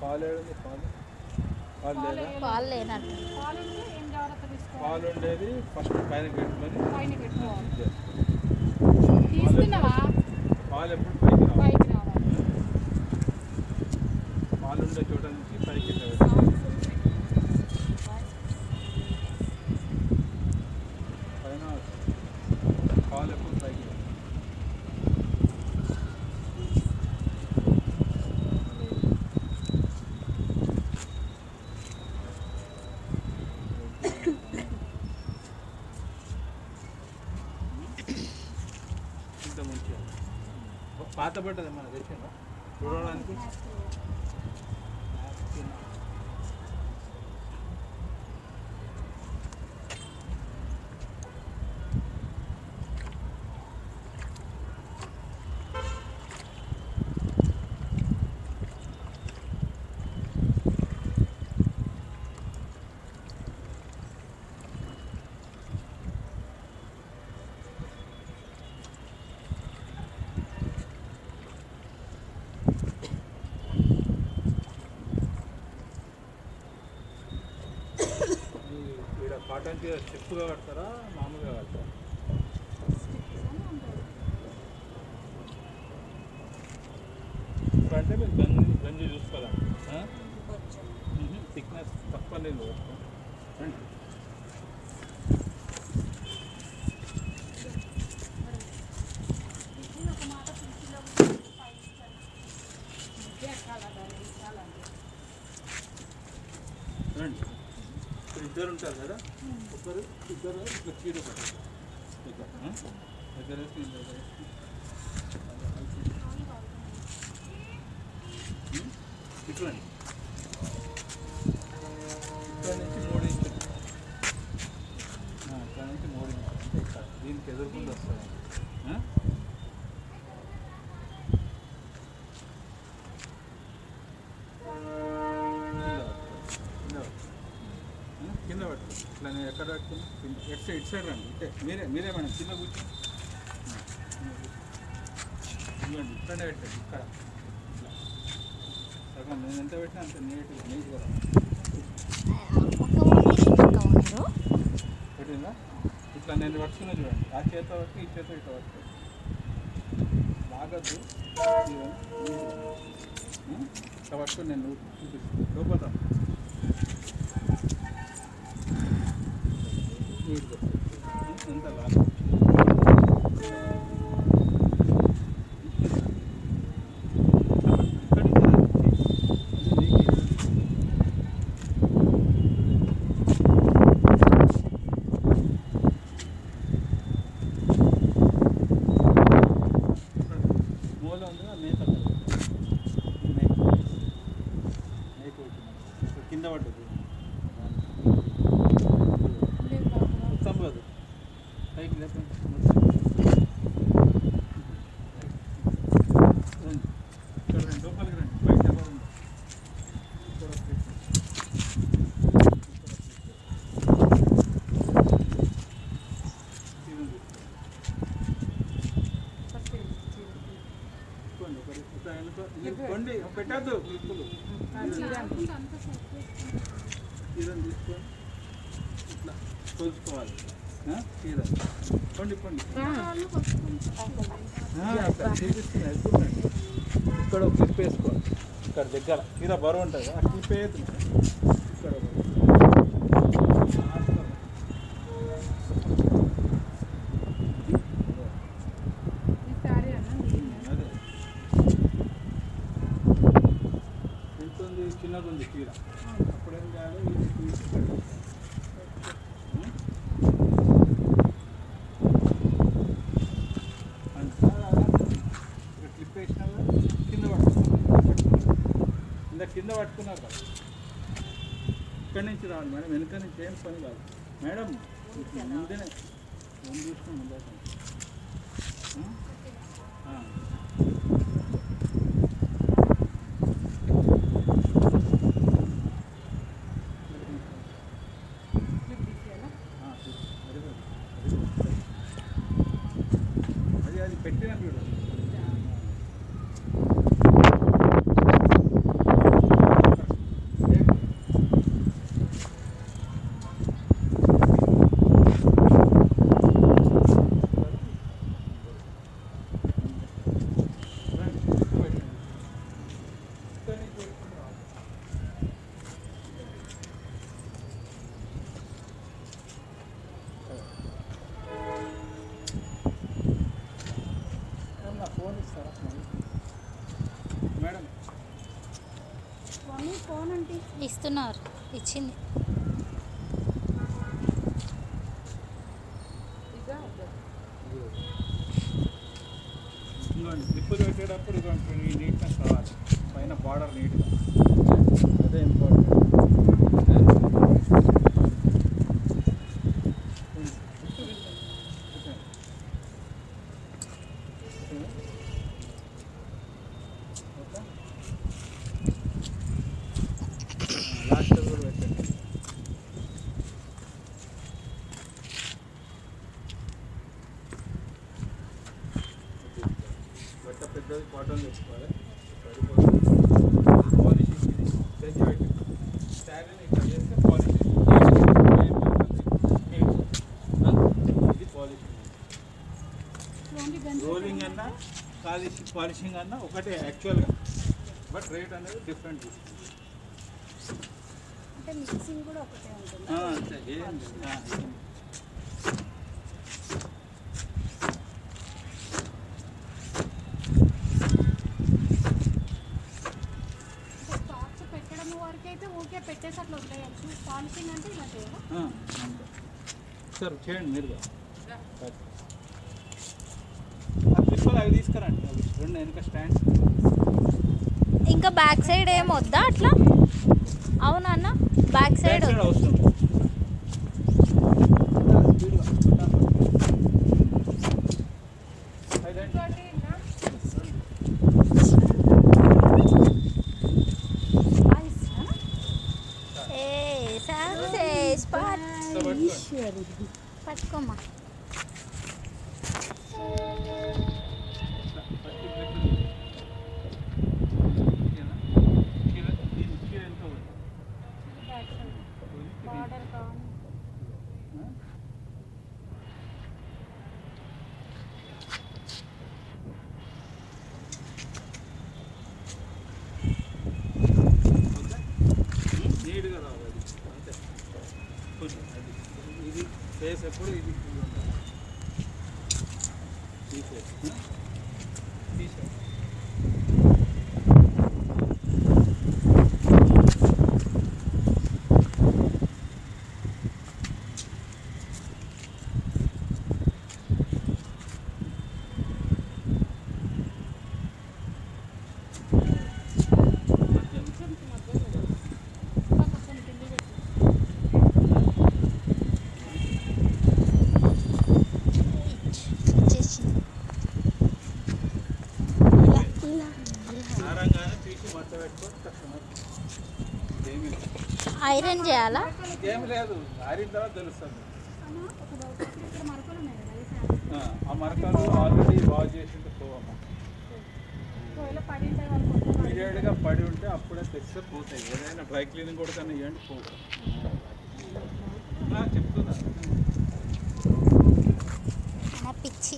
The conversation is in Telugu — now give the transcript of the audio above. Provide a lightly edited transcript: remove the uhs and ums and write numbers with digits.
పాలు లేనట్టు. పాలు ఉండేది ఫస్ట్ పైన పెట్టుకొని పాలు ఎప్పుడు పైకి రావాలి. పాలు ఉండే చోట నుంచి పైకి పైన పాలు ఎప్పుడు పైకి రావాలి. పాత పడ్డది మన తెచ్చిందా చూడడానికి. కాటన్ స్టెప్గా కడతారా మామూలుగా కడతారా? అంటే మీరు గంజి చూసుకోవాలండి. థిక్నెస్ తక్కువ నీళ్ళు రండి. రండి. ఇద్దరు ఉంటారు కదా, ఇద్దరు ఇట్లా చీర పడతారు దగ్గర ఇట్లా ఇక్కడ నుంచి 3 ఇంచులు, ఇక్కడ నుంచి 3 ఇంచులు అంటే ఇక్కడ దీనికి ఎదుర్కొంటూ వస్తుంది. కింద పట్టుకో. ఇట్లా నేను ఎక్కడ పట్టుకున్నా ఇటు సైడ్ రండి. మీరే మేడం కింద కూర్చొని ఇవ్వండి. ఇక్కడనే పెట్టండి. ఇక్కడ ఇట్లా సగం నేను ఎంత పెట్టినా అంత నీట్గా పెట్టిందా. ఇట్లా నేను పట్టుకున్నా చూడండి. ఆ చేత పట్టి ఈ చేత ఇట్లా పట్టుకో. లాగద్దు. ఇట్లా పట్టుకొని నేను చూపిస్తాను. లోపల ఎంత లాగా మూల ఉంది. మేత కింద పడ్డది సంపదు పైకి లేకపోతే ఇక్కడ రండి. లోపలికి రండి. బయట ఎవరు ఉంది? కొండి పెట్టద్దు. క్లిప్పులు చీరను తీసుకొని ఇట్లా కొలుచుకోవాలి. చీర కొండి చూపిస్తున్నాయి. ఇక్కడ ఒక క్లిప్ వేసుకోవాలి. ఇక్కడ దగ్గర చీర బరువు ఉంటుంది. ఆ క్లిప్ వేయద్దు. ఇక్కడ అదే ఎంతుంది? చిన్నది ఉంది చీర. అప్పుడేం చేయాలి? కింద పట్టుకున్నారు కదా, ఇక్కడి నుంచి రావాలి మేడం. వెనుక నుంచి ఏం పని కాదు మేడం. ముందేనే ముందు చూసుకుని ముందు అది పెట్టిన చూడు. ఫోన్ ఇస్తారా మేడం? ఫోన్ అంటే ఇస్తున్నారు, ఇచ్చింది. ఇంకోండి స్లిప్పులు పెట్టేటప్పుడు ఇటువంటి నీట్నెస్ కావాలి, పైన బార్డర్ నీట్గా, అదే ఇంపార్టెంట్. లాస్ట్ కూడా పెట్టండి. బట్ట పెద్దది కాటన్ తెచ్చుకోవాలి, పాలిషింగ్ తెచ్చి పెట్టి శారీని ఇట్లా చేస్తే పాలిషింగ్, ఇది పాలిషింగ్. రోలింగ్ అన్నా పాలిషింగ్ అన్నా ఒకటే యాక్చువల్గా, బట్ రేట్ అనేది డిఫరెంట్ తీసుకుంది. అంటే మిక్సింగ్ కూడా ఒకటే ఉంటుంది. అంతే, ఏం స్టాక్స్ పెట్టడం వరకు అయితే ఊరికే పెట్టేసి అట్లా వదిలేయచ్చు. పాలిషింగ్ అంటే ఇలా చేయాలి. సార్ చేయండి మీరుగా. ప్రిన్సిపల్ అవి తీసుకురండి, అవి రెండు వెనక స్టాండ్స్. ఇంకా బ్యాక్ సైడ్ ఏం వద్దా అట్లా? అవునా అన్న, బ్యాక్ సైడ్ అవసరం. పట్టుకోమ్మా. నీట్గా రావాలి అంతే. కొంచెం అది ఇది ఫేస్ ఎప్పుడు ఇది తీసేసి తీసేసి ఐరన్ చేయాలా? ఏం లేదు, ఆరిన తర్వాత తెలుస్తుంది. ఆ మరకలు ఆల్రెడీ వాష్ చేసింటే పోవమ్మా. ఇమీడియట్గా పడి ఉంటే అప్పుడే తెస్తే పోతాయి. ఏదైనా డ్రై క్లీనింగ్ కూడా కానీ ఇవ్వండి, పోవు. చెప్తున్నా పిచ్చి.